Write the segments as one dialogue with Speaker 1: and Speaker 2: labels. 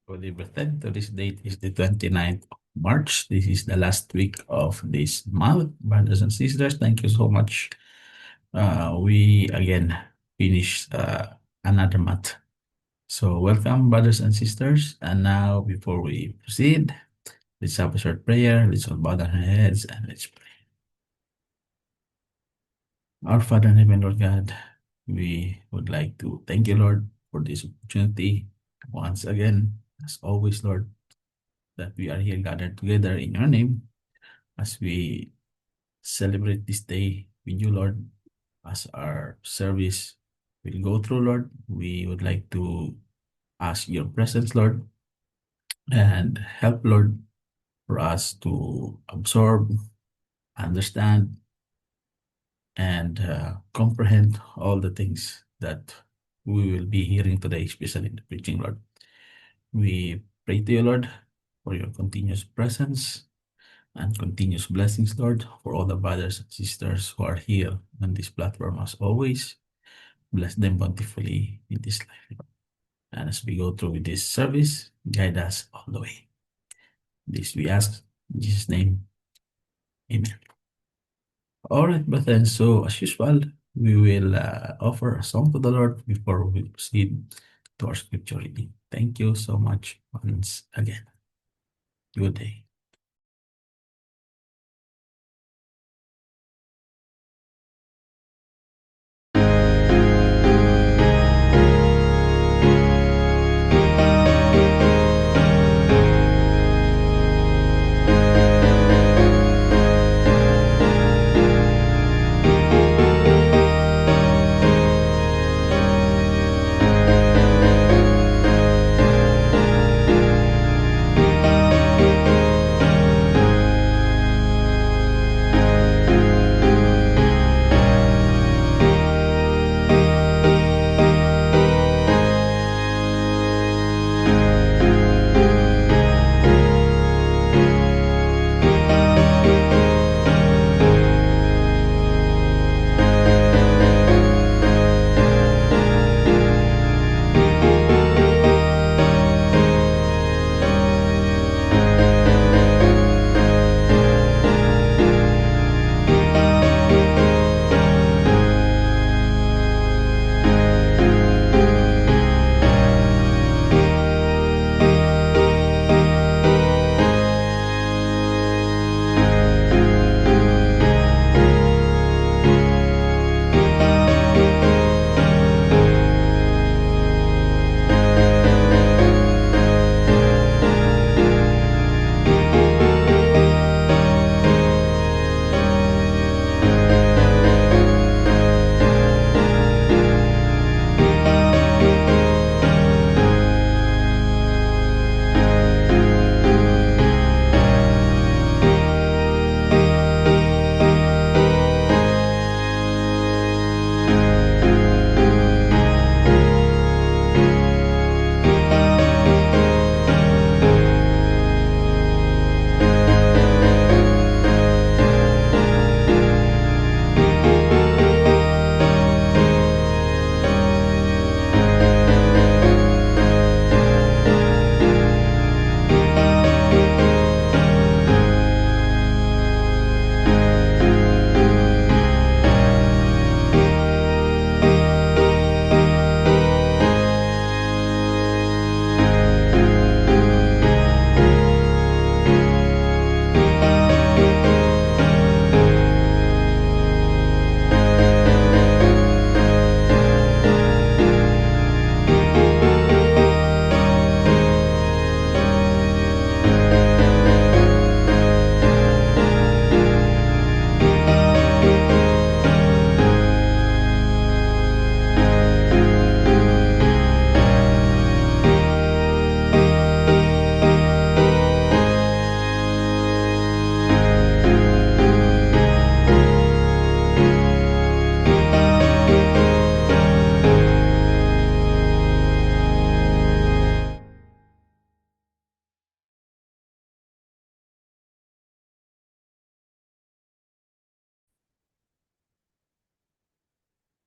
Speaker 1: Holy Brethren, today's date is the 29th of March. This is the last week of this month. Brothers and sisters, thank you so much. We again finished another month. So welcome, brothers and sisters. And now, before we proceed, let's have a short prayer. Let's all bow down our heads and let's pray. Our Father in heaven, Lord God, we would like to thank you, Lord, for this opportunity once again, as always, Lord, that we are here gathered together in your name as we celebrate this day with you, Lord, as our service will go through, Lord. We would like to ask your presence, Lord, and help, Lord, for us to absorb, understand, and comprehend all the things that we will be hearing today, especially in the preaching, Lord. We pray to you, Lord, for your continuous presence and continuous blessings, Lord, for all the brothers and sisters who are here on this platform as always. Bless them bountifully in this life. And as we go through with this service, guide us all the way. This we ask in Jesus' name. Amen. All right, but then, so as usual, we will offer a song to the Lord before we proceed to our scripture reading. Thank you so much once again. Good day.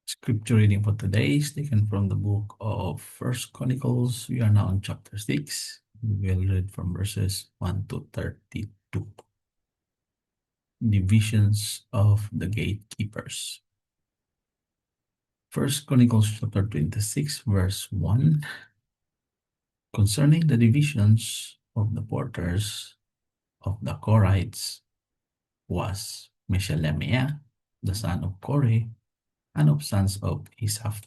Speaker 1: Scripture reading for today is taken from the book of First Chronicles. We are now on chapter 6. We'll read from verses 1 to 32. Divisions of the gatekeepers. First Chronicles chapter 26, verse 1. Concerning the divisions of the porters of the Korites was Meshelemiah, the son of Kore, and of sons of Isaph.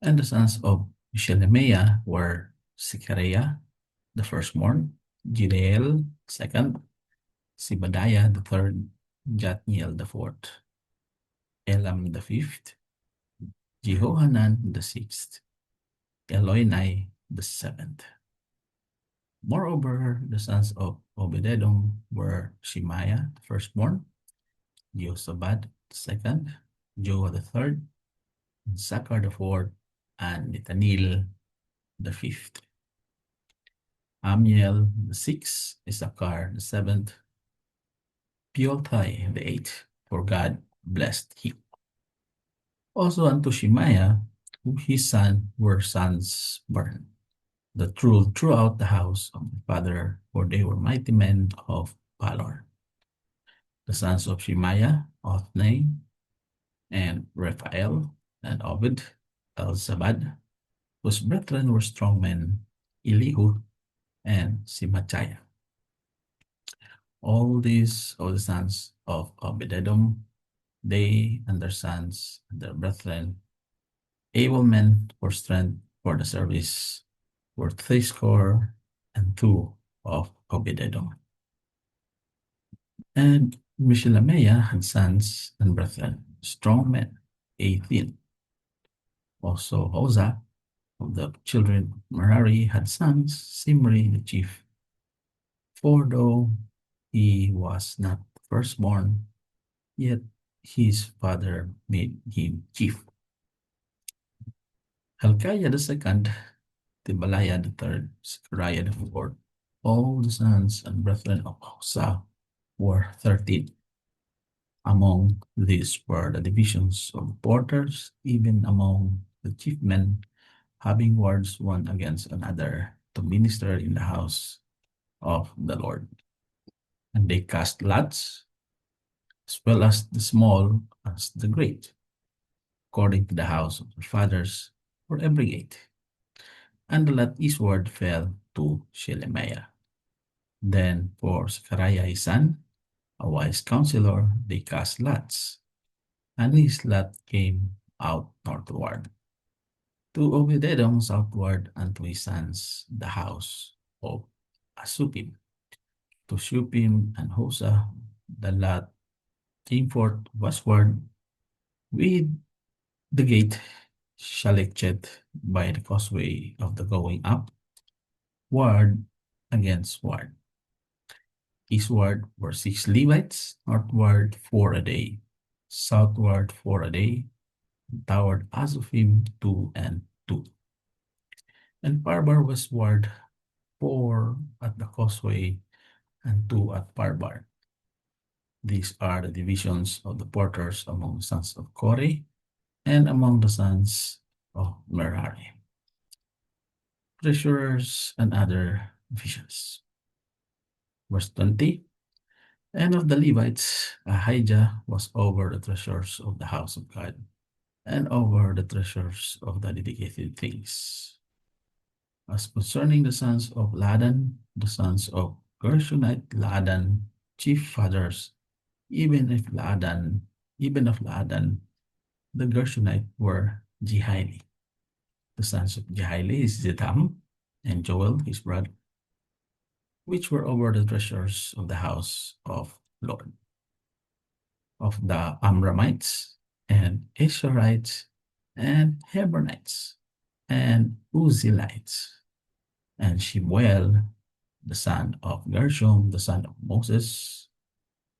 Speaker 1: And the sons of Meshelemiah were Zechariah, the firstborn, Jediel, second, Zebadiah, the third, Jatniel, the fourth, Elam, the fifth, Jehohanan, the sixth, Elonai, the seventh. Moreover, the sons of Obed-Edom were Shemaiah, the firstborn, Jehozabad, the second, Joah, the third, Sakkar, the fourth, and Nethaneel, the fifth. Amiel, the sixth, Issachar, the seventh, Peothai, the eighth, for God blessed him. Also unto Shemaiah, his son were sons born, that ruled throughout the house of the father, for they were mighty men of valor. The sons of Shemaiah, Othni, and Raphael, and Obed, Elzabad, whose brethren were strong men, Elihu, and Simachiah. All these are the sons of Obed-Edom, they and their sons and their brethren, able men for strength for the service, were threescore and two of Obed-Edom. And Meshelemiah had sons and brethren, strong men, 18. Also Hosah of the children of Merari had sons, Simri the chief. For though he was not firstborn, yet his father made him chief. Hilkiah the second, Tibaliah the third, Zechariah the fourth. All the sons and brethren of Hosah were 13. Among these were the divisions of porters, even among the chief men, having wards one against another to minister in the house of the Lord. And they cast lots, as well as the small as the great, according to the house of their fathers, for every gate. And the lot eastward fell to Shelemiah. Then for Zechariah his son, a wise counselor, they cast lots, and his lot came out northward. To Obed-Edom southward, and to his sons the house of Asupim. To Shupim and Hosah the lot came forth westward with the gate Shalechet by the causeway of the going up, ward against ward. Eastward were 6 Levites, northward 4 a day, southward 4 a day, toward Asufim 2 and 2. And Parbar westward 4 at the causeway and 2 at Parbar. These are the divisions of the porters among the sons of Kore and among the sons of Merari. Treasurers and other divisions. Verse 20. And of the Levites, Ahijah was over the treasures of the house of God and over the treasures of the dedicated things. As concerning the sons of Ladan, the sons of Gershonite Ladan, chief fathers, even of Ladan, the Gershonite were Jehieli. The sons of Jehieli is Zetham and Joel, his brother, which were over the treasures of the house of Lord, of the Amramites and Asherites and Hebronites and Uzzielites, and Shemuel, the son of Gershom, the son of Moses,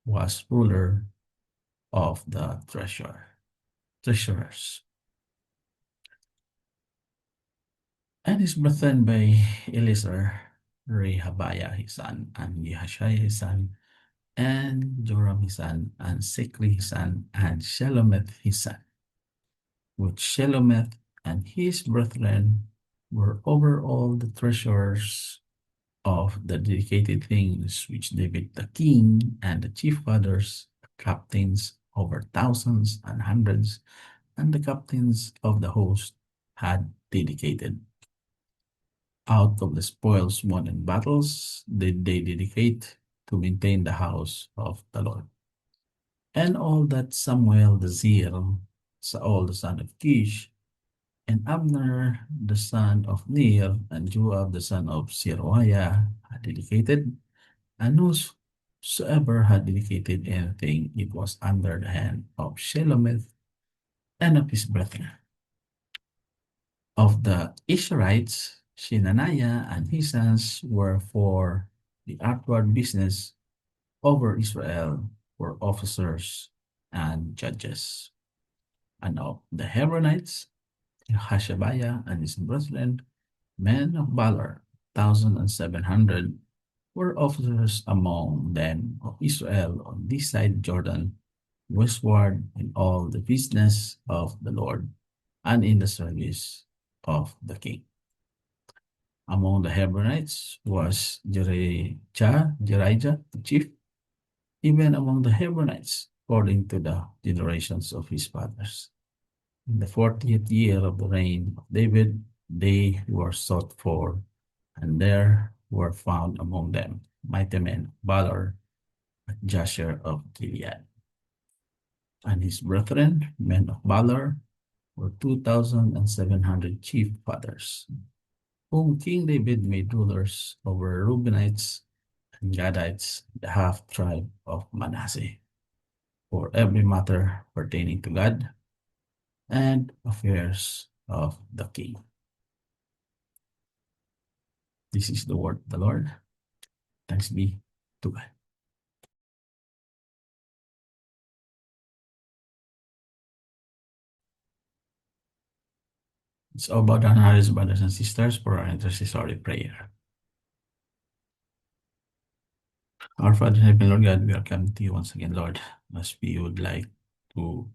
Speaker 1: was ruler of the treasurers. And his brethren by Eliezer, Rehabiah his son, and Yehashai his son, and Joram his son, and Sikri his son, and Shelomith his son. Which Shelomith and his brethren were over all the treasures of the dedicated things which David the king and the chief fathers, captains over thousands and hundreds, and the captains of the host had dedicated. Out of the spoils won in battles did they dedicate to maintain the house of the Lord. And all that Samuel the zeal, Saul the son of Kish, and Abner the son of Ner, and Joab the son of Zeruiah had dedicated, and whosoever had dedicated anything, it was under the hand of Shelomith and of his brethren. Of the Israelites, Shenaniah and his sons were for the outward business over Israel, were officers and judges. And of the Hebronites, Hashabiah and his brethren, men of valor, 1,700, were officers among them of Israel on this side Jordan, westward in all the business of the Lord, and in the service of the king. Among the Hebronites was Jerijah, the chief, even among the Hebronites, according to the generations of his fathers. In the 40th year of the reign of David, they were sought for, and there were found among them mighty men of valor at Jasher of Gilead. And his brethren, men of valor, were 2,700 chief fathers, whom King David made rulers over Reubenites and Gadites, the half tribe of Manasseh, for every matter pertaining to God and affairs of the king. This is the word of the Lord. Thanks be to God. It's all about our brothers and sisters, for our intercessory prayer. Our Father in heaven, Lord God, we are coming to you once again, Lord, as we would like to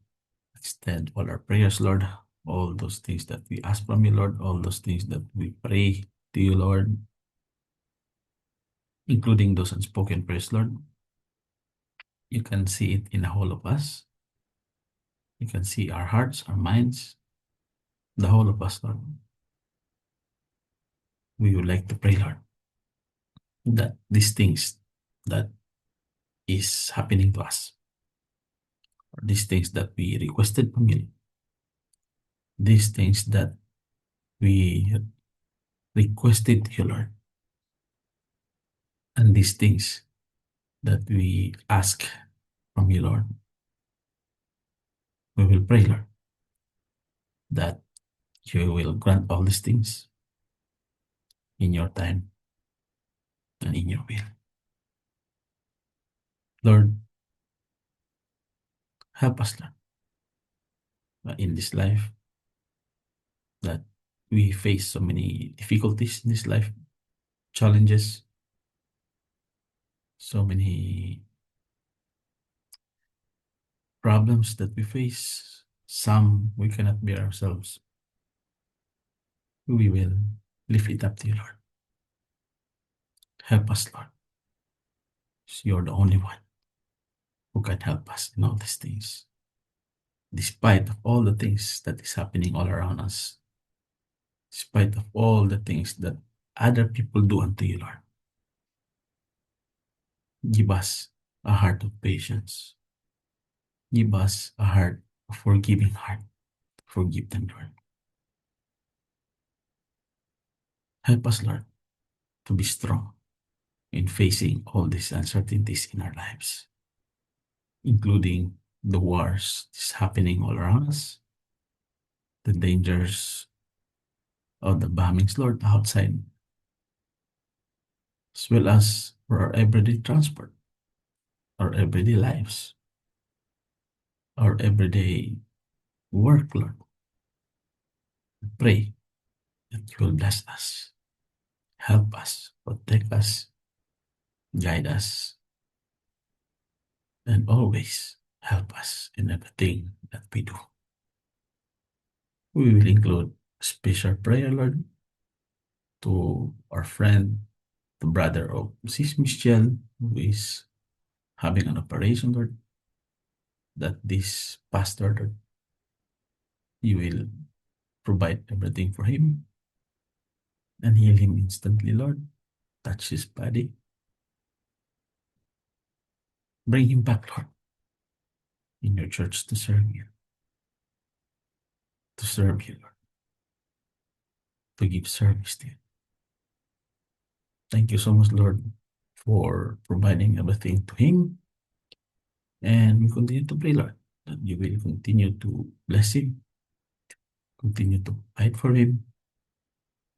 Speaker 1: extend all our prayers, Lord, all those things that we ask from you, Lord, all those things that we pray to you, Lord, including those unspoken prayers, Lord. You can see it in the whole of us. You can see our hearts, our minds, the whole of us, Lord. We would like to pray, Lord, that these things that is happening to us, or these things that we requested from you, these things that we requested to you, Lord, and these things that we ask from you, Lord, we will pray, Lord, that you will grant all these things in your time and in your will. Lord, help us, Lord, in this life that we face so many difficulties in this life, challenges, so many problems that we face. Some we cannot bear ourselves. We will lift it up to you, Lord. Help us, Lord. You're the only one who can help us in all these things. Despite of all the things that is happening all around us, despite of all the things that other people do unto you, Lord, give us a heart of patience. Give us a heart, a forgiving heart. Forgive them, Lord. Help us, Lord, to be strong in facing all these uncertainties in our lives, including the wars that's happening all around us, the dangers of the bombings, Lord, outside, as well as for our everyday transport, our everyday lives, our everyday work, Lord. We pray that you will bless us, help us, protect us, guide us, and always help us in everything that we do. We will include special prayer, Lord, to our friend the brother of Sis Michelle, who is having an operation, Lord, that this pastor, Lord, you will provide everything for him and heal him instantly, Lord. Touch his body. Bring him back, Lord, in your church to serve you. To serve you, Lord. To give service to you. Thank you so much, Lord, for providing everything to him. And we continue to pray, Lord, that you will continue to bless him, continue to fight for him,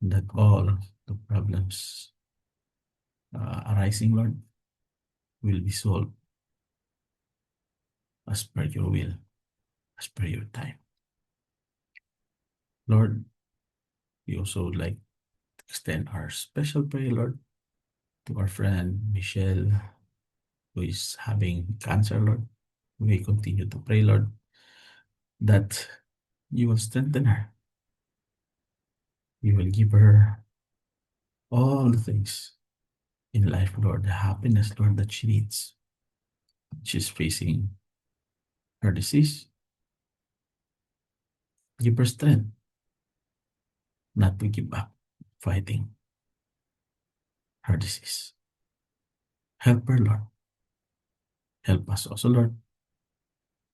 Speaker 1: that all the problems arising, Lord, will be solved as per your will, as per your time. Lord, we also would like to extend our special prayer, Lord, to our friend Michelle, who is having cancer, Lord. We continue to pray, Lord, that you will strengthen her. You will give her all the things in life, Lord, the happiness, Lord, that she needs. She's facing her disease. Give her strength not to give up fighting her disease. Help her, Lord. Help us also, Lord,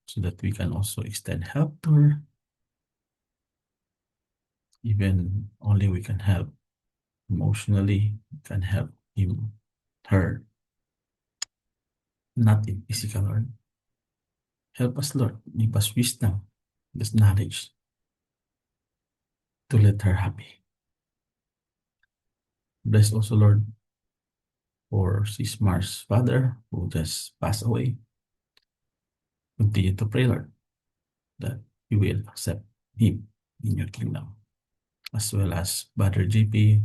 Speaker 1: so that we can also extend help to her. Even only we can help emotionally, we can help him, her, not in physical, Lord. Help us, Lord. Give us wisdom, this knowledge to let her happy. Bless also, Lord, for Sis Mar's father who just passed away. Continue to pray, Lord, that you will accept him in your kingdom, as well as Brother JP,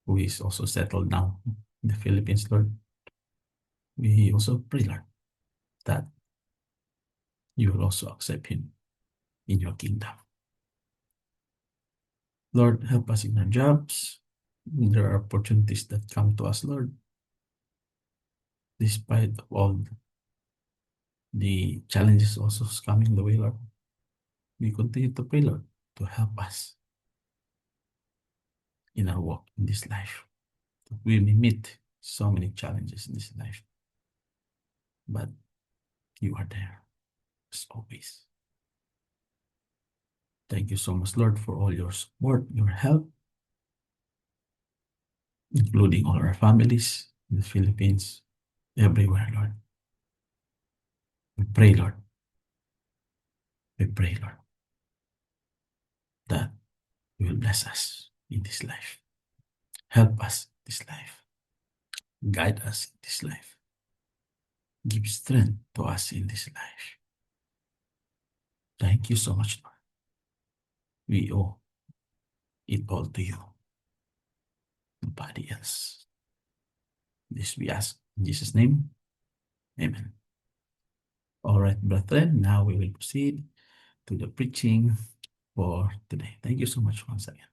Speaker 1: who is also settled now in the Philippines, Lord. We also pray, Lord, that you will also accept him in your kingdom. Lord, help us in our jobs. There are opportunities that come to us, Lord, despite of all the challenges also coming the way, Lord. We continue to pray, Lord, to help us in our walk in this life. We may meet so many challenges in this life, but you are there as always. Thank you so much, Lord, for all your support, your help, including all our families in the Philippines, everywhere, Lord. We pray, Lord. We pray, Lord, that you will bless us in this life. Help us in this life. Guide us in this life. Give strength to us in this life. Thank you so much, Lord. We owe it all to you. Nobody else. This we ask in Jesus' name. Amen. All right, brethren, now we will proceed to the preaching for today. Thank you so much once again.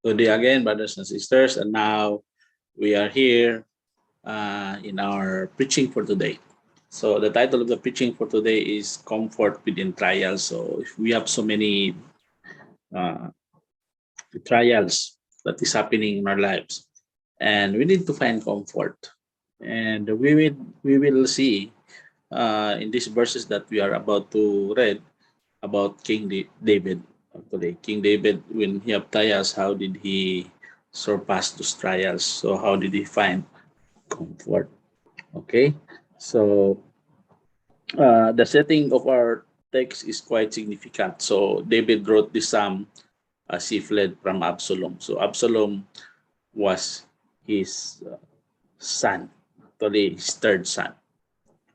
Speaker 2: Good day again, brothers and sisters. And now we are here in our preaching for today. So the title of the preaching for today is Comfort Within Trials. So if we have so many uh, trials that is happening in our lives, and we need to find comfort. And we will see in these verses that we are about to read about David. Actually, King David, when he have trials, how did he surpass those trials? So how did he find comfort? Okay, so the setting of our text is quite significant. So David wrote this psalm as he fled from Absalom. So Absalom was his son, actually his third son.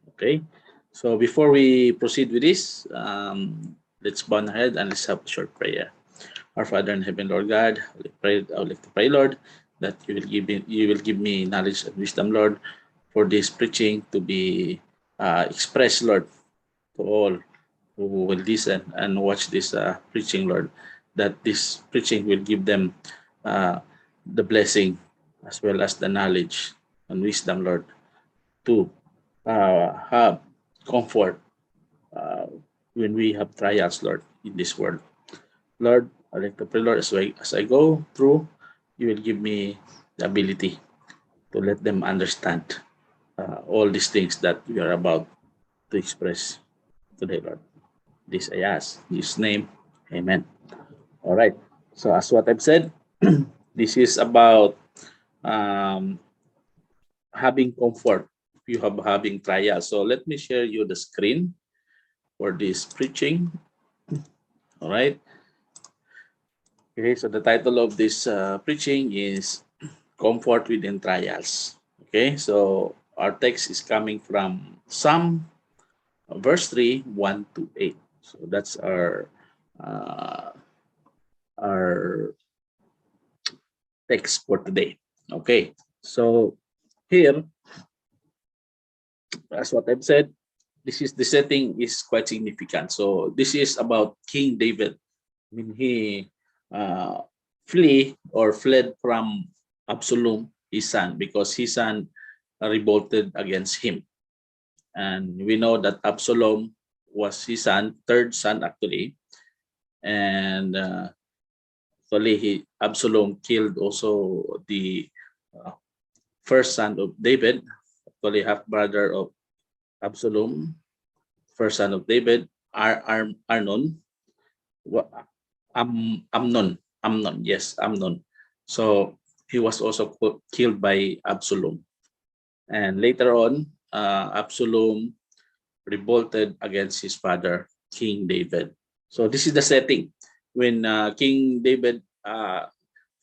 Speaker 2: Okay, so before we proceed with this, let's bow our head and let's have a short prayer. Our Father in heaven, Lord God, I would like to pray, Lord, that you will give me knowledge and wisdom, Lord, for this preaching to be expressed, Lord, to all who will listen and watch this preaching, Lord, that this preaching will give them the blessing as well as the knowledge and wisdom, Lord, to have comfort when we have trials, Lord, in this world. Lord, I like to pray, Lord, as I go through, you will give me the ability to let them understand all these things that we are about to express today, Lord. This I ask, in His name, amen. All right. So as what I've said, this is about having comfort if you have having trials. So let me share you the screen for this preaching. All right. Okay, so the title of this preaching is Comfort Within Trials. Okay, so our text is coming from Psalm verse 3, 1 to 8. So that's our text for today. Okay, so here, as what I've said, this is the setting is quite significant. So this is about King David when he flee or fled from Absalom, his son, because his son revolted against him. And we know that Absalom was his son, third son actually, and actually Absalom killed also the first son of David, actually half brother of Absalom, first son of David, Arnon, Amnon, yes, Amnon. So he was also killed by Absalom. And later on, Absalom revolted against his father, King David. So this is the setting when King David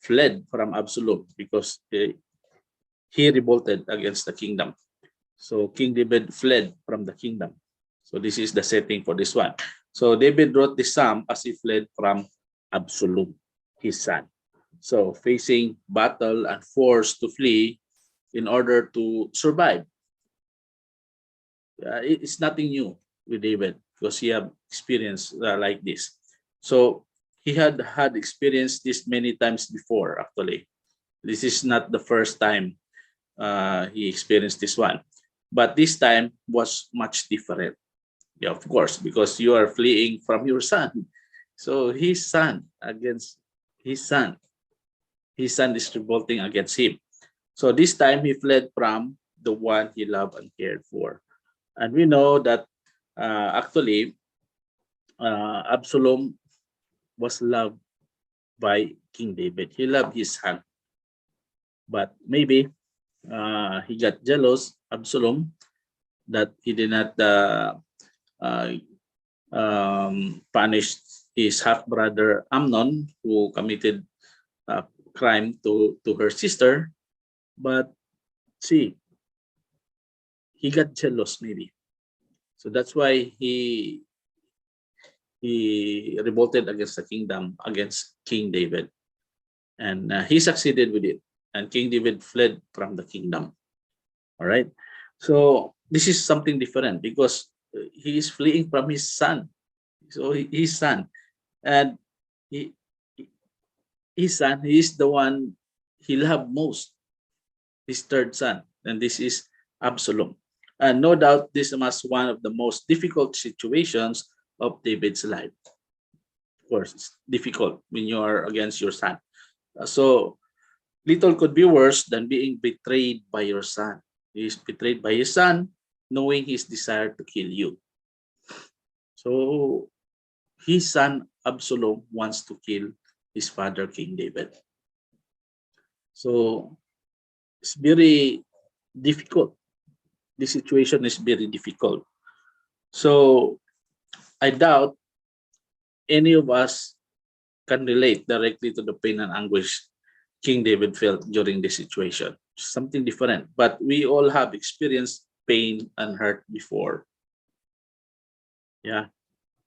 Speaker 2: fled from Absalom because he revolted against the kingdom. So King David fled from the kingdom. So this is the setting for this one. So David wrote this psalm as he fled from Absalom, his son. So facing battle and forced to flee in order to survive. It's nothing new with David because he had experience like this. So he had experienced this many times before. Actually, this is not the first time he experienced this one, but this time was much different. Yeah, of course, because you are fleeing from your son. So his son against his son is revolting against him. So this time he fled from the one he loved and cared for. And we know that actually Absalom was loved by King David. He loved his son. But maybe he got jealous, Absalom, that he did not uh, punish his half-brother Amnon, who committed crime to her sister. But see, he got jealous maybe. So that's why he revolted against the kingdom, against King David. And he succeeded with it. And King David fled from the kingdom. All right. So this is something different because he is fleeing from his son. So his son. And his son, he is the one he loved most, his third son. And this is Absalom. And no doubt this was one of the most difficult situations of David's life. Of course, it's difficult when you are against your son. So little could be worse than being betrayed by your son. He is betrayed by his son, knowing his desire to kill you. So his son Absalom wants to kill his father, King David. So it's very difficult. The situation is very difficult. So I doubt any of us can relate directly to the pain and anguish King David felt during this situation. Something different, but we all have experienced pain and hurt before. Yeah,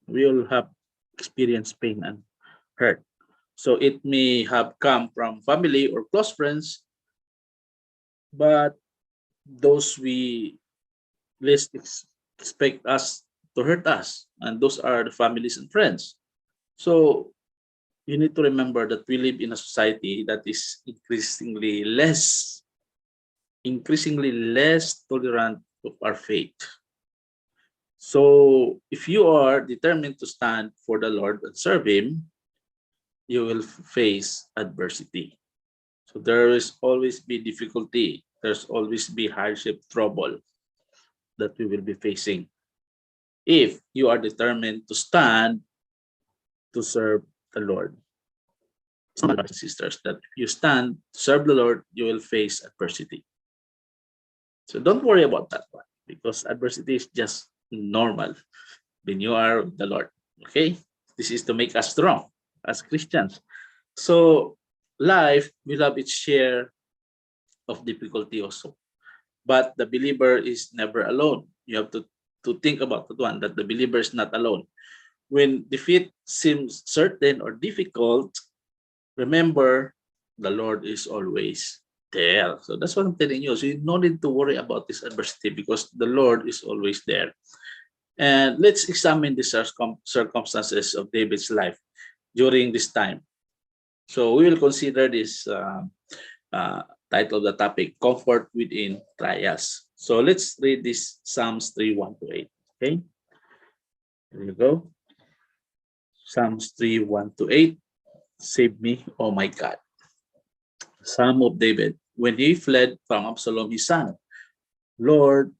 Speaker 2: we all have experienced pain and hurt. So it may have come from family or close friends, but those we least expect us to hurt us, and those are the families and friends. So you need to remember that we live in a society that is increasingly less tolerant of our faith. So if you are determined to stand for the Lord and serve Him, you will face adversity. So there is always be difficulty. There's always be hardship, trouble that we will be facing. If you are determined to stand to serve the Lord. Brothers and sisters, that if you stand to serve the Lord, you will face adversity. So don't worry about that one, because adversity is just normal when you are the Lord. Okay? This is to make us strong as Christians. So life will have its share of difficulty also. But the believer is never alone. You have to think about that one, that the believer is not alone. When defeat seems certain or difficult, remember the Lord is always there. So that's what I'm telling you. So you no need to worry about this adversity, because the Lord is always there. And let's examine the circumstances of David's life during this time. So we will consider this uh, title of the topic, Comfort Within Trials. So let's read this Psalms 3:1-8. Okay, here you go. Psalms 3:1-8. Save me, oh my God. Psalm of David, when he fled from Absalom his son. Lord,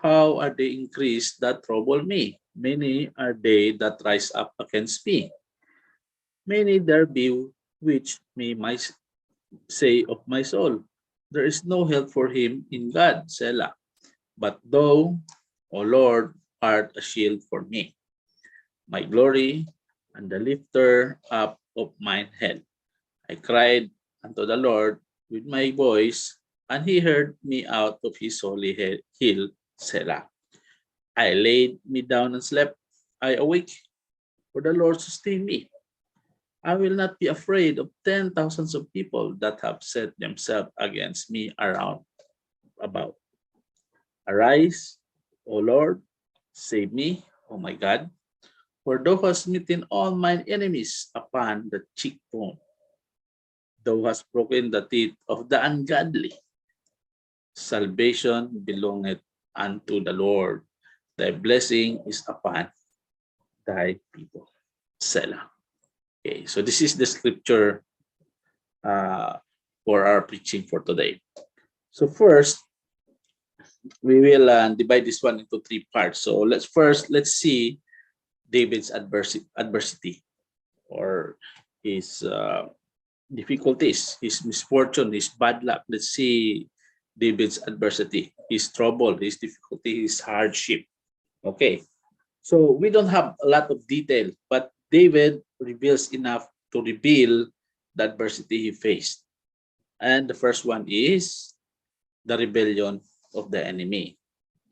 Speaker 2: how are they increased that trouble me? Many are they that rise up against me. Many there be which me might say of my soul, there is no help for him in God, Selah. But thou, O Lord, art a shield for me, my glory, and the lifter up of mine head. I cried unto the Lord with my voice, and he heard me out of his holy hill, Selah. I laid me down and slept. I awake, for the Lord sustained me. I will not be afraid of 10,000s of people that have set themselves against me around about. Arise, O Lord, save me, O my God, for thou hast smitten all mine enemies upon the cheekbone. Thou hast broken the teeth of the ungodly. Salvation belongeth unto the Lord. Thy blessing is upon thy people. Selah. Okay, so this is the scripture for our preaching for today. So first, we will divide this one into three parts. So let's see David's adversity or his difficulties, his misfortune, his bad luck. Let's see David's adversity, his trouble, his difficulty, his hardship. Okay, so we don't have a lot of detail, but David reveals enough to reveal the adversity he faced. And the first one is the rebellion of the enemy.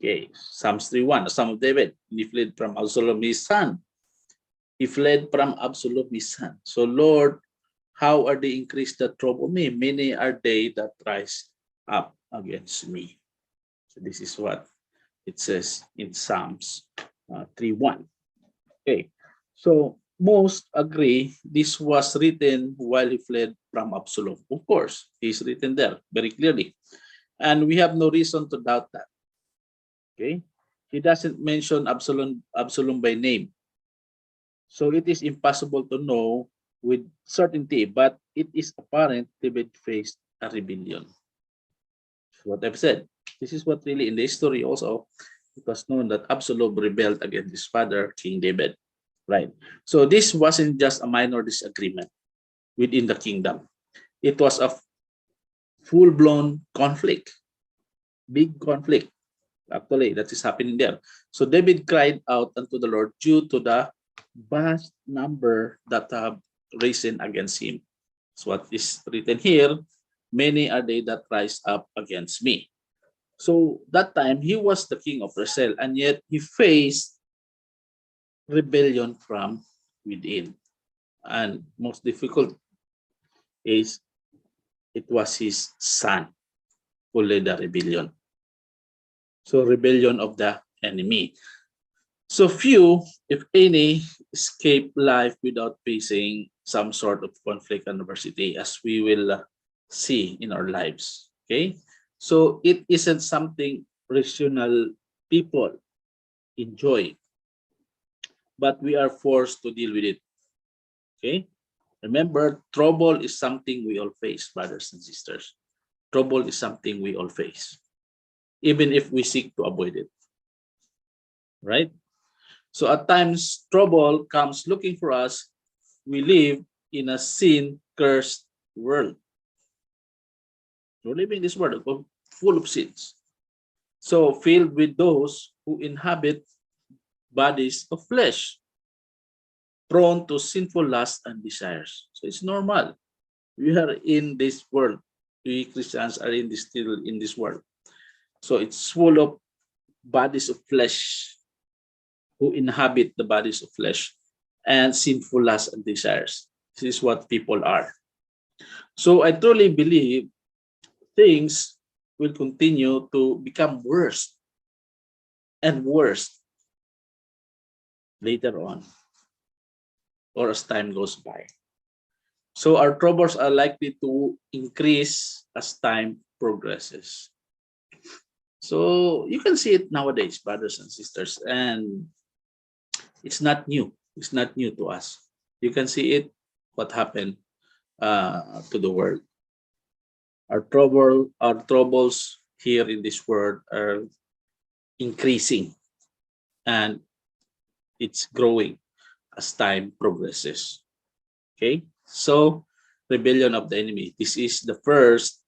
Speaker 2: Okay, Psalms 3:1, the Psalm of David. He fled from Absalom, his son. He fled from Absalom, his son. So, Lord, how are they increased that trouble me? Many are they that rise up against me. So this is what it says in Psalms 3:1. Okay, so most agree this was written while he fled from Absalom. Of course, it's written there very clearly. And we have no reason to doubt that. Okay, he doesn't mention Absalom by name. So it is impossible to know with certainty, but it is apparent David faced a rebellion. What I've said, this is what really in the history also, it was known that Absalom rebelled against his father, King David. Right. So this wasn't just a minor disagreement within the kingdom. It was a full-blown conflict, big conflict. Actually, that is happening there. So David cried out unto the Lord due to the vast number that have risen against him. That's what is written here. Many are they that rise up against me. So that time he was the king of Israel, and yet he faced rebellion from within. And most difficult is it was his son who led the rebellion. So rebellion of the enemy. So few, if any, escape life without facing some sort of conflict and adversity, as we will see in our lives. Okay, so it isn't something rational people enjoy, but we are forced to deal with it. Okay, remember, trouble is something we all face, brothers and sisters. Trouble is something we all face, even if we seek to avoid it. Right? So at times, trouble comes looking for us. We live in a sin-cursed world. We're living in this world full of sins. So filled with those who inhabit bodies of flesh, prone to sinful lusts and desires. So it's normal. We are in this world. We Christians are still in this world. So it's full of bodies of flesh, who inhabit the bodies of flesh, and sinful lusts and desires. This is what people are. So I truly believe things will continue to become worse and worse later on, or as time goes by. So our troubles are likely to increase as time progresses. So you can see it nowadays, brothers and sisters, and it's not new. It's not new to us. You can see it, what happened to the world. Our troubles here in this world are increasing, and it's growing as time progresses. Okay, so rebellion of the enemy. This is the first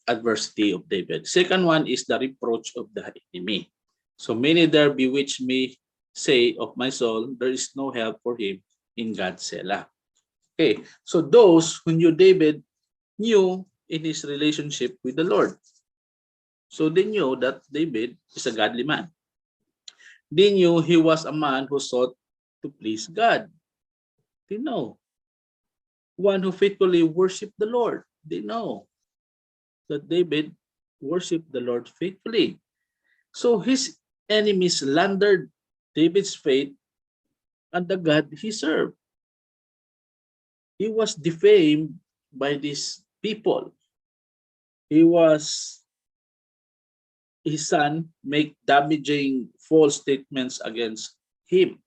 Speaker 2: adversity of David. Second one is the reproach of the enemy. So many there bewitch me, say of my soul, there is no help for him in God's Selah. Okay, so those who knew David knew in his relationship with the Lord. So they knew that David is a godly man. They knew he was a man who sought to please God. They know. One who faithfully worshiped the Lord. They know that David worshiped the Lord faithfully. So his enemies slandered David's faith and the God he served. He was defamed by these people. His son make damaging false statements against him.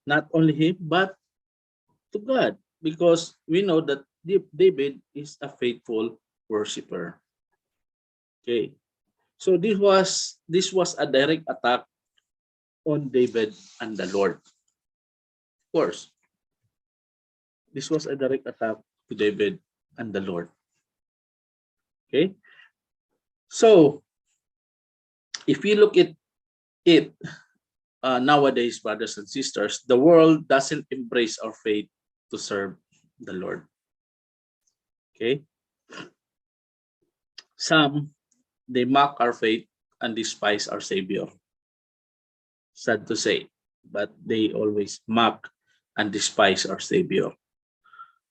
Speaker 2: Not only him, but to God, because we know that David is a faithful worshiper. Okay, so this was a direct attack on David and the Lord. Of course, this was a direct attack to David and the Lord. Okay, so if you look at it nowadays, brothers and sisters, the world doesn't embrace our faith to serve the Lord. Okay, some, they mock our faith and despise our Savior. Sad to say, but they always mock and despise our Savior.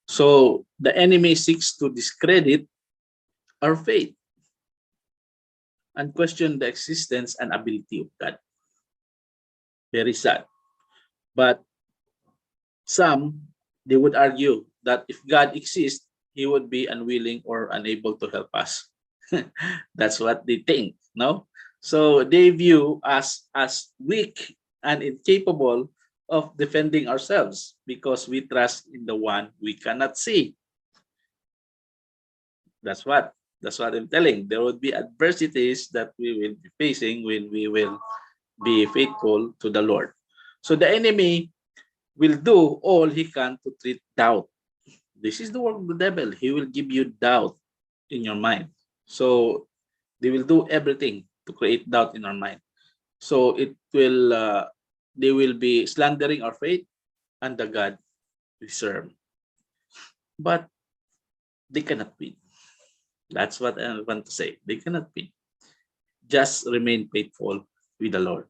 Speaker 2: So the enemy seeks to discredit our faith and question the existence and ability of God. Very sad. But some, they would argue that if God exists, he would be unwilling or unable to help us. That's what they think, no? So they view us as weak and incapable of defending ourselves because we trust in the one we cannot see. That's what I'm telling. There would be adversities that we will be facing when we will be faithful to the Lord. So the enemy will do all he can to treat doubt. This is the work of the devil. He will give you doubt in your mind. So they will do everything to create doubt in our mind. So they will be slandering our faith and the God we serve. But they cannot win. That's what I want to say. They cannot win. Just remain faithful with the Lord.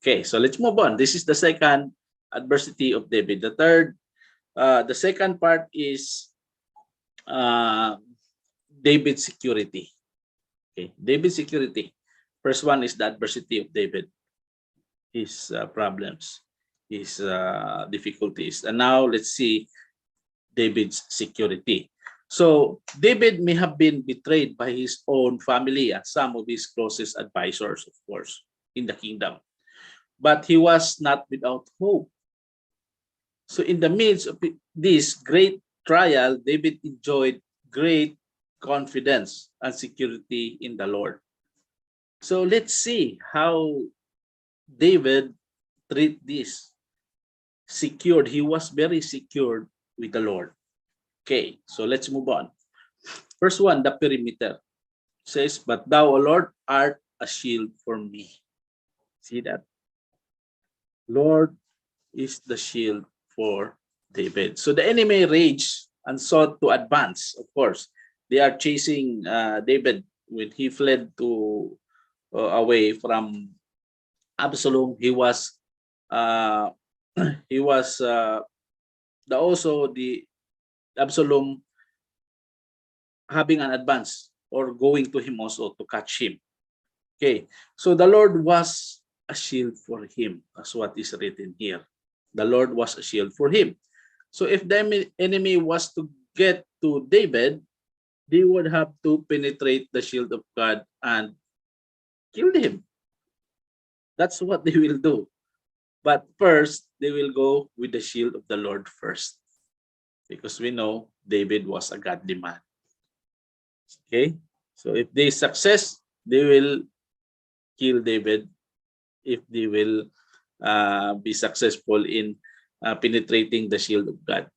Speaker 2: Okay, so let's move on. This is the second adversity of David. The second part is David's security. Okay, David's security. First one is the adversity of David, his problems, his difficulties. And now let's see David's security. So David may have been betrayed by his own family and some of his closest advisors, of course, in the kingdom. But he was not without hope. So in the midst of this great trial, David enjoyed great confidence and security in the Lord. So let's see how David treat this. Secured, he was very secured with the Lord. Okay, so let's move on. First one, the perimeter says, "But thou, O Lord, art a shield for me." See that? Lord is the shield for David. So the enemy raged and sought to advance. Of course, they are chasing David when he fled to away from Absalom. He was uh, he was the Absalom having an advance or going to him also to catch him. Okay, so the Lord was a shield for him, as what is written here. The Lord was a shield for him. So if the enemy was to get to David, they would have to penetrate the shield of God and kill him. That's what they will do. But first, they will go with the shield of the Lord first. Because we know David was a godly man. Okay? So if they success, they will kill David if they will be successful in penetrating the shield of God.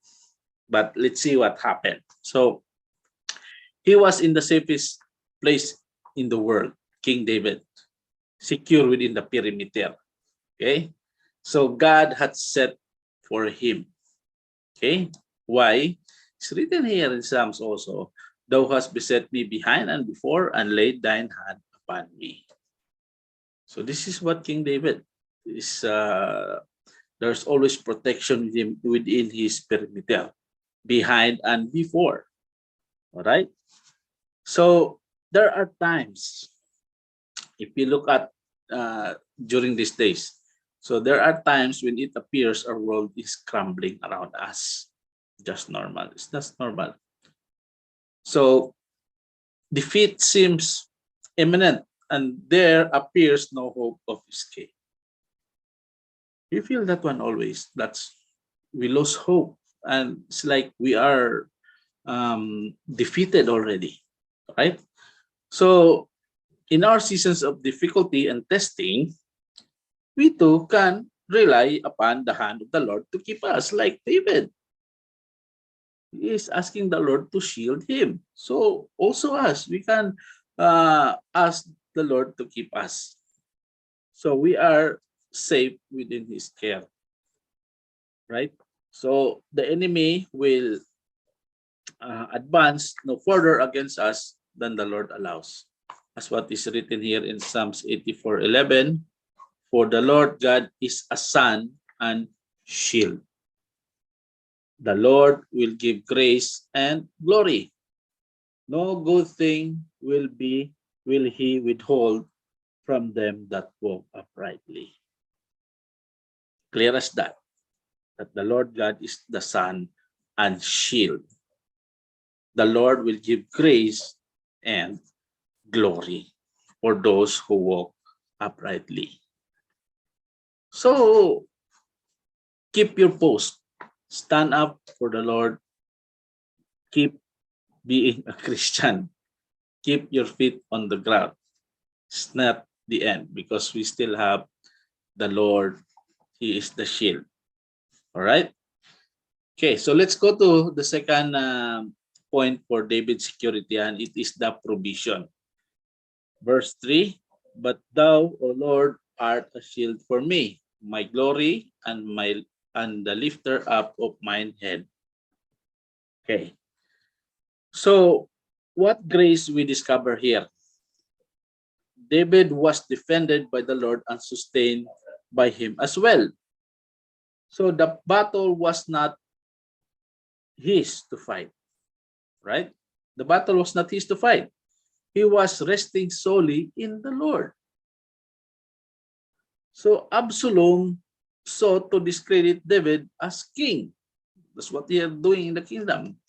Speaker 2: But let's see what happened. So he was in the safest place in the world, King David, secure within the perimeter. Okay? So God had set for him. Okay? Why? It's written here in Psalms also, "Thou hast beset me behind and before and laid thine hand upon me." So this is what King David is. There's always protection within his perimeter, behind and before. All right. So there are times, if you look at during these days, so there are times when it appears our world is crumbling around us. Just normal. It's just normal. So defeat seems imminent and there appears no hope of escape. You feel that one always. That's we lose hope and it's like we are defeated already, right? So in our seasons of difficulty and testing, we too can rely upon the hand of the Lord to keep us, like David. He is asking the Lord to shield him. So also us, we can ask the Lord to keep us. So we are safe within his care, right? So the enemy will advance no further against us than the Lord allows. As what is written here in Psalms 84:11, "For the Lord God is a sun and shield. The Lord will give grace and glory. No good thing will he withhold from them that walk uprightly." Clear as that the Lord God is the sun and shield. The Lord will give grace and glory for those who walk uprightly. So keep your post. Stand up for the Lord. Keep being a Christian. Keep your feet on the ground. It's not the end because we still have the Lord. He is the shield. All right. Okay, so let's go to the second point for David's security, and it is the provision. Verse 3, "But thou, O Lord, art a shield for me, my glory and the lifter up of mine head." Okay. So what grace we discover here? David was defended by the Lord and sustained by him as well. So the battle was not his to fight, right? The battle was not his to fight. he was resting solely in the Lord. So Absalom sought to discredit David as king. That's what he had doing in the kingdom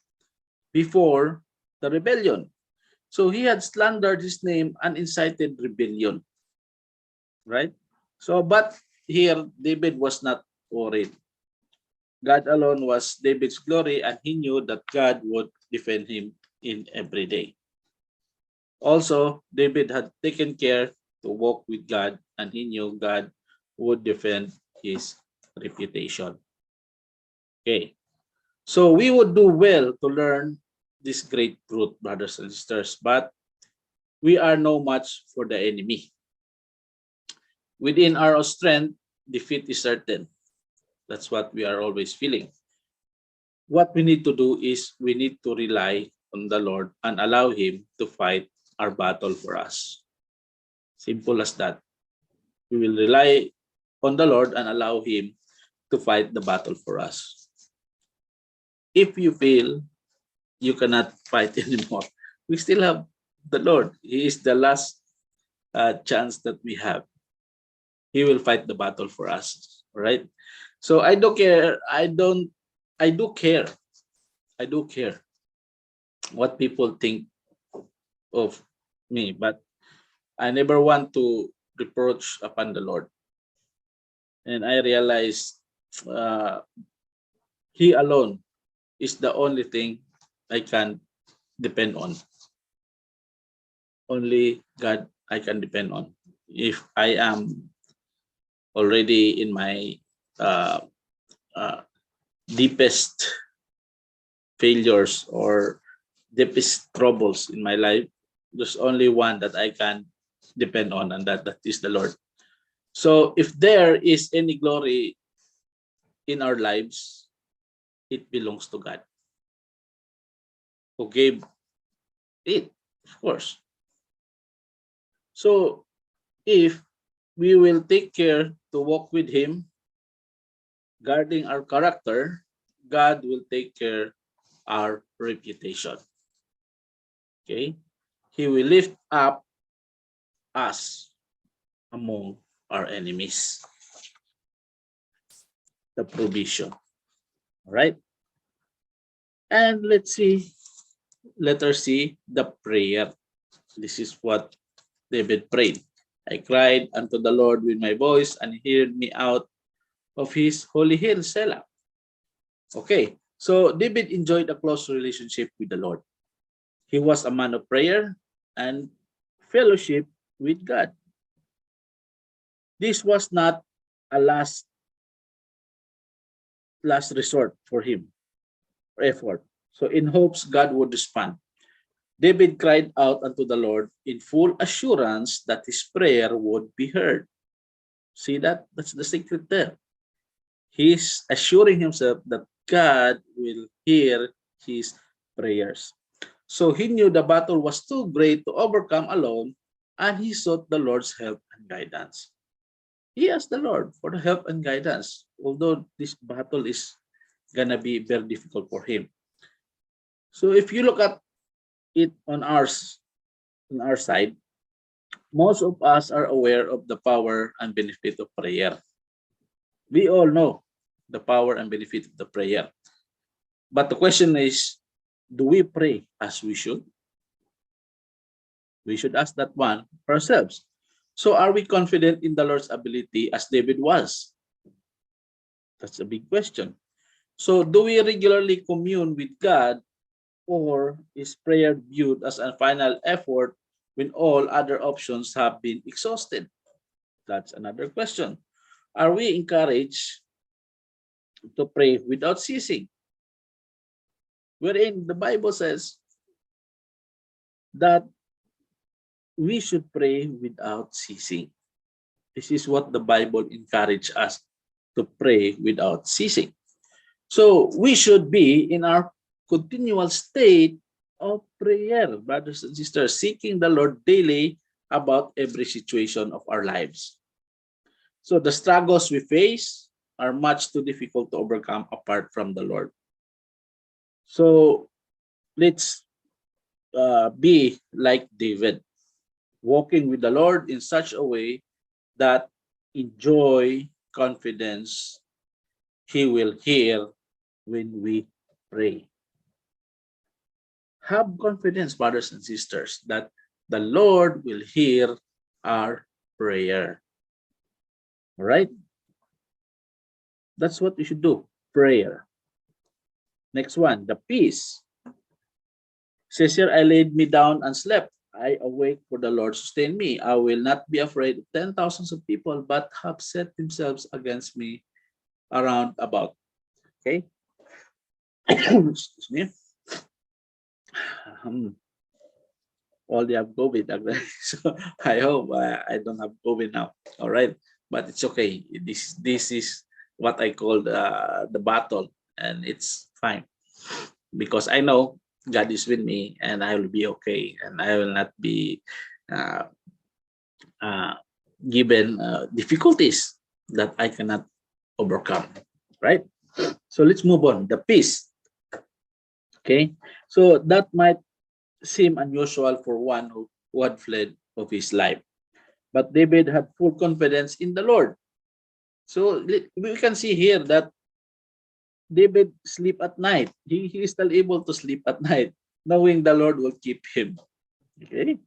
Speaker 2: before the rebellion. So he had slandered his name and incited rebellion, right? So, but here David was not worried. God alone was David's glory, and he knew that God would defend him in every day. Also, David had taken care to walk with God, and he knew God would defend his reputation. Okay, so we would do well to learn this great truth, brothers and sisters, but we are no match for the enemy. Within our strength, defeat is certain. That's what we are always feeling. What we need to do is we need to rely on the Lord and allow him to fight our battle for us. Simple as that. We will rely on the Lord and allow him to fight the battle for us. If you feel you cannot fight anymore, we still have the Lord. He is the last chance that we have. He will fight the battle for us, right? So I don't care. I do care. I do care what people think of me, but I never want to reproach upon the Lord. And I realize he alone is the only thing I can depend on. Only God I can depend on. If I am already in my deepest failures or deepest troubles in my life, there's only one that I can depend on, and that is the Lord. So if there is any glory in our lives, it belongs to God, who gave it, of course. So if we will take care to walk with him, guarding our character, God will take care our reputation. Okay? He will lift up us among our enemies. The provision. All right? And let's see, letter C, the prayer. This is what David prayed. I cried unto the Lord with my voice, and he heard me out of his holy hill, Selah. Okay, so David enjoyed a close relationship with the Lord. He was a man of prayer and fellowship with God. This was not a last resort for him, or effort. So in hopes God would respond, David cried out unto the Lord in full assurance that his prayer would be heard. See that? That's the secret there. He's assuring himself that God will hear his prayers. So he knew the battle was too great to overcome alone, and he sought the Lord's help and guidance. He asked the Lord for the help and guidance, although this battle is gonna be very difficult for him. So if you look at it on our side, most of us are aware of the power and benefit of prayer. We all know the power and benefit of the prayer. But the question is, do we pray as we should? We should ask that one ourselves. So are we confident in the Lord's ability as David was? That's a big question. So do we regularly commune with God, or is prayer viewed as a final effort when all other options have been exhausted? That's another question. Are we encouraged to pray without ceasing? Wherein the Bible says that we should pray without ceasing. This is what the Bible encourages us to pray without ceasing. So we should be in our continual state of prayer, brothers and sisters, seeking the Lord daily about every situation of our lives. So the struggles we face are much too difficult to overcome apart from the Lord. So let's be like David, walking with the Lord in such a way that enjoy confidence he will hear when we pray. Have confidence, brothers and sisters, that the Lord will hear our prayer. All right? That's what we should do. Prayer. Next one, the peace. Says here, I laid me down and slept. I awake, for the Lord sustain me. I will not be afraid of 10,000s of people, but have set themselves against me around about. Okay? Excuse me. All they have COVID. So I hope I don't have COVID now. All right, but it's okay. This is what I call the battle, and it's fine because I know God is with me, and I will be okay, and I will not be uh, uh, given difficulties that I cannot overcome. Right. So let's move on. The peace. Okay. So that might seem unusual for one who had fled of his life. But David had full confidence in the Lord. So we can see here that David sleep at night. He is still able to sleep at night, knowing the Lord will keep him. Okay.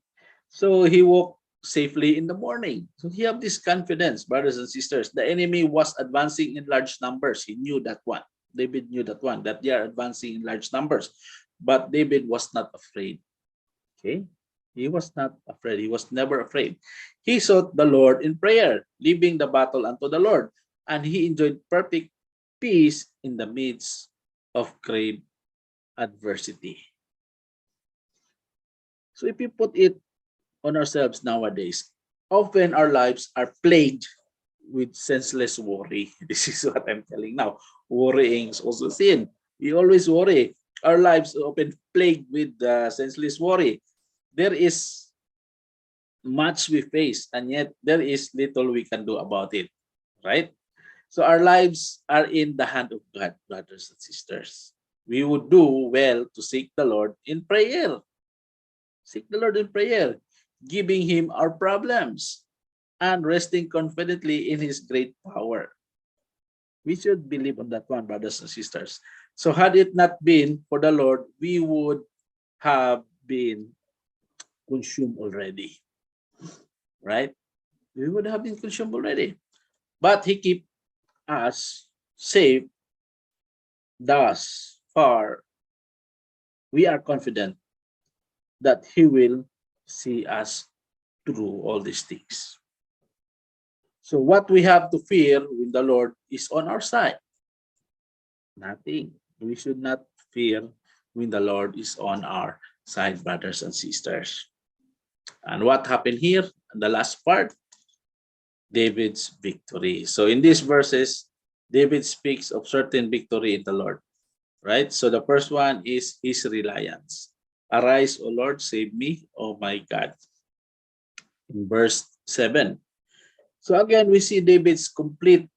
Speaker 2: So he woke safely in the morning. So he have this confidence, brothers and sisters. The enemy was advancing in large numbers. He knew that one. David knew that one, that they are advancing in large numbers. But David was not afraid. Okay. He was not afraid. He was never afraid. He sought the Lord in prayer, leaving the battle unto the Lord, and he enjoyed perfect peace in the midst of great adversity. So if you put it on ourselves nowadays, often our lives are plagued with senseless worry. This is what I'm telling now. Worrying is also sin. We always worry. Our lives are often plagued with senseless worry. There is much we face, and yet there is little we can do about it, right? So our lives are in the hand of God, brothers and sisters. We would do well to seek the Lord in prayer. Seek the Lord in prayer, giving him our problems and resting confidently in his great power. We should believe on that one, brothers and sisters. So had it not been for the Lord, we would have been consumed already, right? We would have been consumed already. But he keep us safe. Thus far, we are confident that he will see us through all these things. So what we have to fear when the Lord is on our side? Nothing. We should not fear when the Lord is on our side, brothers and sisters. And what happened here? The last part, David's victory. So in these verses, David speaks of certain victory in the Lord, right? So the first one is his reliance. Arise, O Lord, save me, O my God. In verse 7. So again, we see David's complete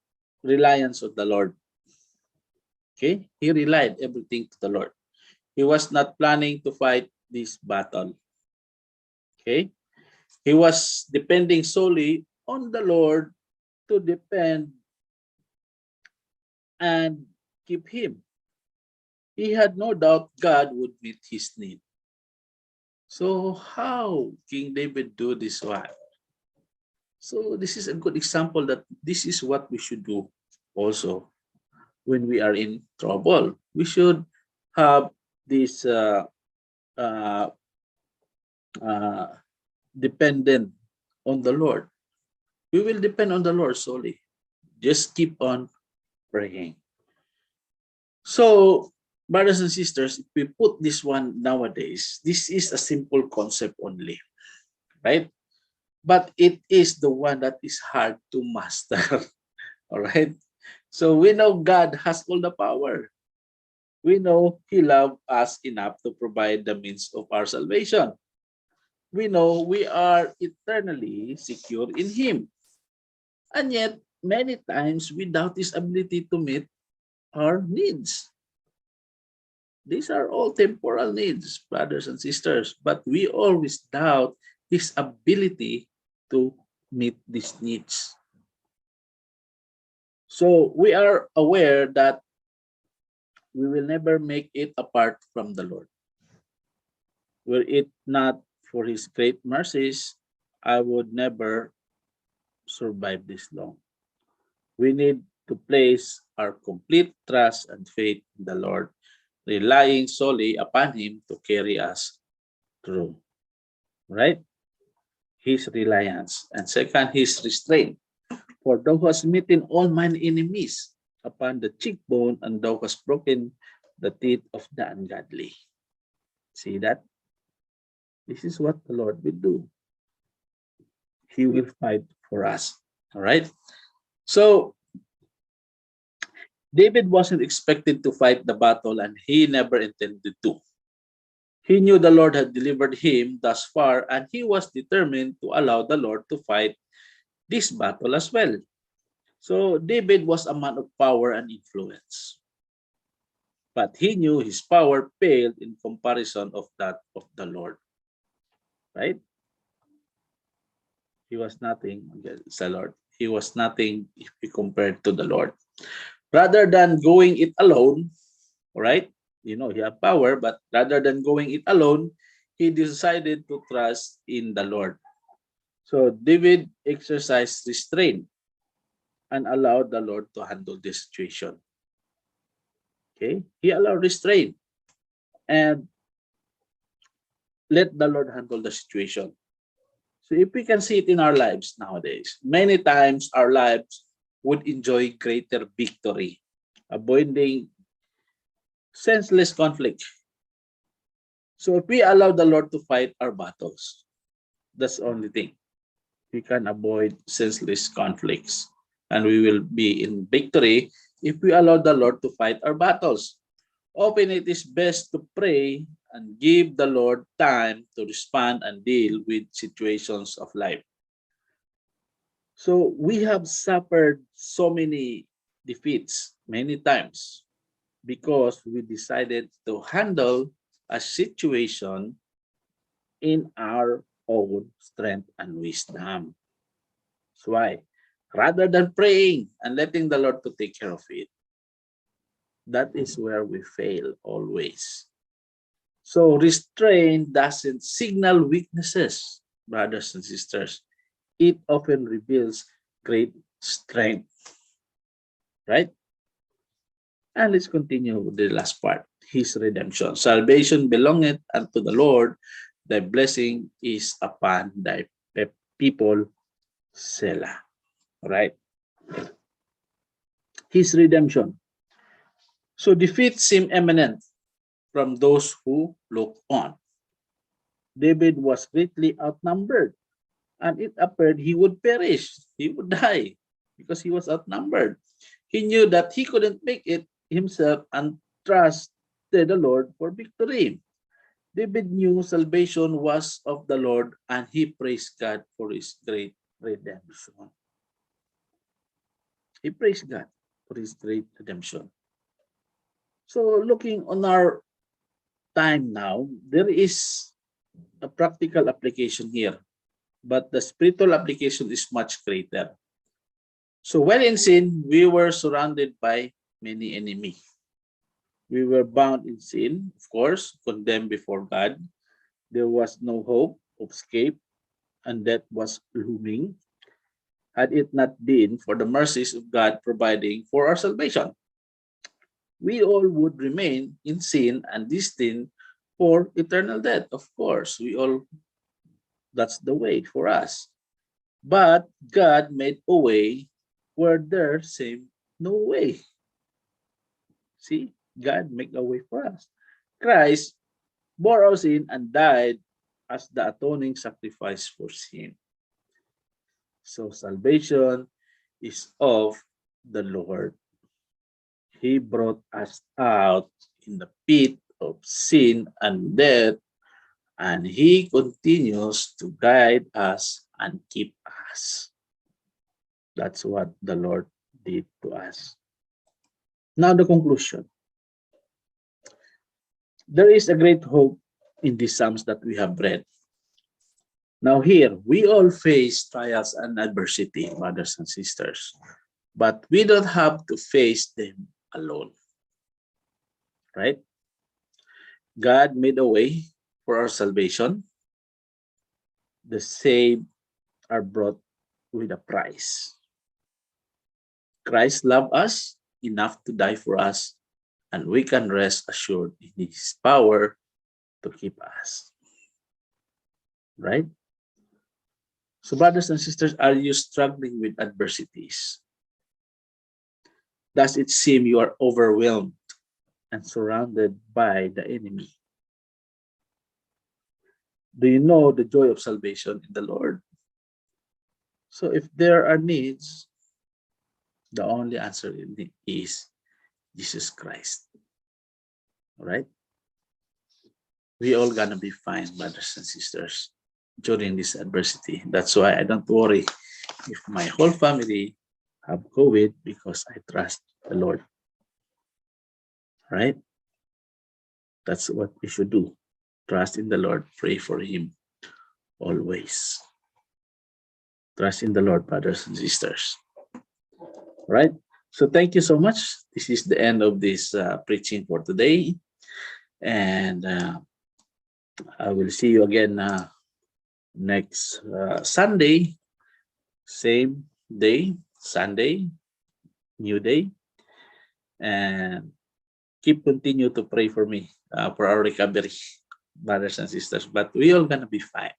Speaker 2: reliance on the Lord. Okay, he relied everything to the Lord. He was not planning to fight this battle. Okay, he was depending solely on the Lord to depend and keep him. He had no doubt God would meet his need. So how King David do this one? So this is a good example that this is what we should do also when we are in trouble. We should have this uh, uh, dependent on the Lord. We will depend on the Lord solely. Just keep on praying. So, brothers and sisters, if we put this one nowadays, this is a simple concept only, right? But it is the one that is hard to master. All right. So we know God has all the power. We know he loved us enough to provide the means of our salvation. We know we are eternally secure in him. And yet, many times we doubt his ability to meet our needs. These are all temporal needs, brothers and sisters, but we always doubt his ability to meet these needs. So we are aware that we will never make it apart from the Lord. Were it not for his great mercies, I would never survive this long. We need to place our complete trust and faith in the Lord, relying solely upon him to carry us through. Right? His reliance. And second, his restraint. For thou hast smitten all mine enemies upon the cheekbone, and thou hast broken the teeth of the ungodly. See that? This is what the Lord will do. He will fight for us. All right? So, David wasn't expected to fight the battle, and he never intended to. He knew the Lord had delivered him thus far, and he was determined to allow the Lord to fight this battle as well. So David was a man of power and influence. But he knew his power paled in comparison of that of the Lord. Right? He was nothing against the Lord. He was nothing if we compared to the Lord. Rather than going it alone, right? You know, he had power, but rather than going it alone, he decided to trust in the Lord. So David exercised restraint and allowed the Lord to handle this situation. Okay, he allowed restraint and let the Lord handle the situation. So if we can see it in our lives nowadays, many times our lives would enjoy greater victory, avoiding senseless conflict. So if we allow the Lord to fight our battles, that's the only thing. We can avoid senseless conflicts, and we will be in victory if we allow the Lord to fight our battles. Often it is best to pray and give the Lord time to respond and deal with situations of life. So we have suffered so many defeats many times because we decided to handle a situation in our own strength and wisdom. That's why, rather than praying and letting the Lord to take care of it, that is where we fail always. So restraint doesn't signal weaknesses, brothers and sisters. It often reveals great strength, right? And let's continue with the last part, his redemption. Salvation belongeth unto the Lord. Thy blessing is upon thy people, Selah. Right? His redemption. So defeat seemed imminent from those who look on. David was greatly outnumbered, and it appeared he would perish, he would die, because he was outnumbered. He knew that he couldn't make it himself and trusted the Lord for victory. David knew salvation was of the Lord, and he praised God for his great redemption. He praised God for his great redemption. So looking on our time now, there is a practical application here, but the spiritual application is much greater. So when in sin, we were surrounded by many enemies. We were bound in sin, of course, condemned before God. There was no hope of escape, and death was looming, had it not been for the mercies of God providing for our salvation. We all would remain in sin and destined for eternal death. Of course, that's the way for us. But God made a way where there seemed no way. See, God made a way for us. Christ bore our sin and died as the atoning sacrifice for sin. So salvation is of the Lord. He brought us out in the pit of sin and death, and he continues to guide us and keep us. That's what the Lord did to us. Now the conclusion. There is a great hope in these Psalms that we have read. Now, here, we all face trials and adversity, brothers and sisters, but we don't have to face them alone, right? God made a way for our salvation. The saved are brought with a price. Christ loved us enough to die for us, and we can rest assured in His power to keep us. Right? So, brothers and sisters, are you struggling with adversities? Does it seem you are overwhelmed and surrounded by the enemy? Do you know the joy of salvation in the Lord? So, if there are needs, the only answer is Jesus Christ. All right? We all gonna be fine, brothers and sisters, during this adversity. That's why I don't worry if my whole family have COVID, because I trust the Lord. Right? That's what we should do. Trust in the Lord. Pray for Him always. Trust in the Lord, brothers and sisters. Right? So thank you so much. This is the end of this preaching for today. And I will see you again next Sunday. Same day, Sunday, new day. And continue to pray for me for our recovery, brothers and sisters. But we all gonna be fine.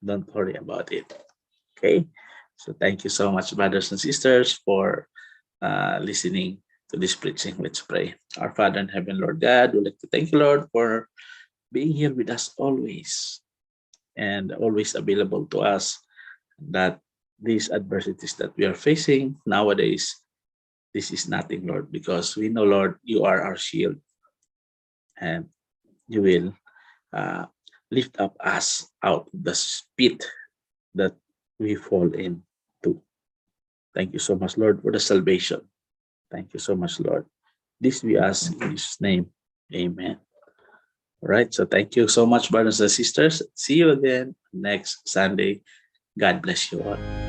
Speaker 2: Don't worry about it. Okay. So thank you so much, brothers and sisters, for listening to this preaching. Let's pray. Our Father in heaven, Lord God, we'd like to thank you, Lord, for being here with us always and always available to us, that these adversities that we are facing nowadays, this is nothing, Lord, because we know, Lord, you are our shield and you will lift up us out of the pit that we fall into. Thank you so much, Lord, for the salvation. Thank you so much, Lord. This we ask in Jesus' name. Amen. All right. So thank you so much, brothers and sisters. See you again next Sunday. God bless you all.